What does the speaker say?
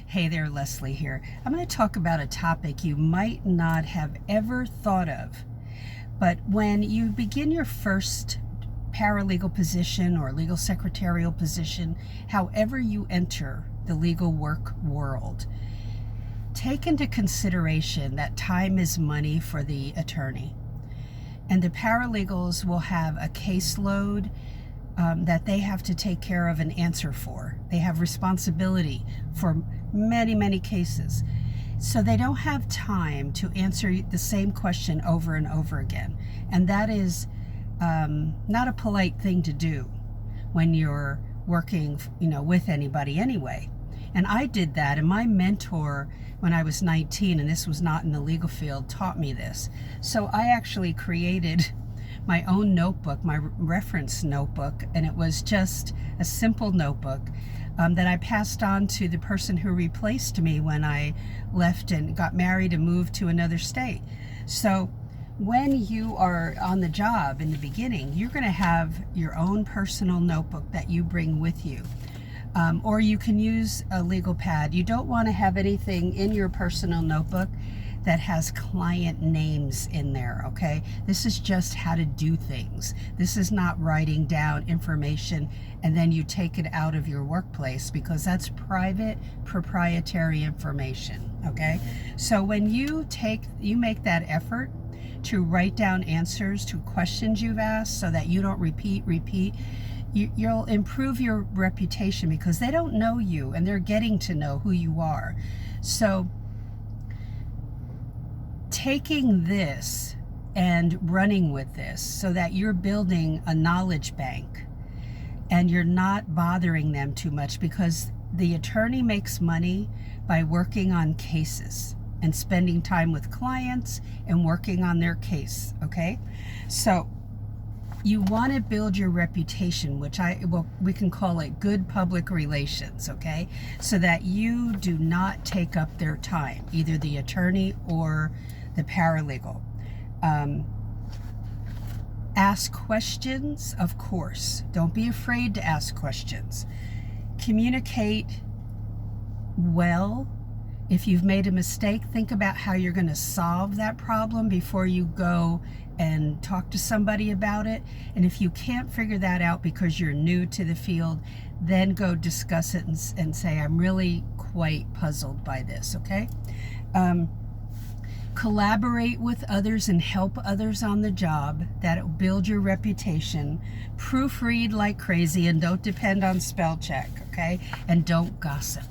Hey there, Leslie here. I'm going to talk about a topic you might not have ever thought of. But when you begin your first paralegal position or legal secretarial position, however you enter the legal work world, take into consideration that time is money for the attorney. And the paralegals will have a caseload that they have to take care of and answer for. They have responsibility for many, many cases. So they don't have time to answer the same question over and over again. And that is not a polite thing to do when you're working, with anybody anyway. And I did that, and my mentor, when I was 19, and this was not in the legal field, taught me this. So I actually created my own notebook, my reference notebook, and it was just a simple notebook that I passed on to the person who replaced me when I left and got married and moved to another state. So when you are on the job in the beginning, you're going to have your own personal notebook that you bring with you. Or you can use a legal pad. You don't want to have anything in your personal notebook that has client names in there, okay? This is just how to do things. This is not writing down information and then you take it out of your workplace, because that's private, proprietary information, okay? So when you make that effort to write down answers to questions you've asked so that you don't repeat, you'll improve your reputation, because they don't know you and they're getting to know who you are. So taking this and running with this so that you're building a knowledge bank and you're not bothering them too much, because the attorney makes money by working on cases and spending time with clients and working on their case, okay? So you want to build your reputation, which we can call it good public relations, okay? So that you do not take up their time, either the attorney or the paralegal. Ask questions, of course. Don't be afraid to ask questions. Communicate well. If you've made a mistake, think about how you're going to solve that problem before you go and talk to somebody about it. And if you can't figure that out because you're new to the field, then go discuss it and say, I'm really quite puzzled by this, okay? Collaborate with others and help others on the job. That will build your reputation. Proofread like crazy and don't depend on spell check, okay? And don't gossip.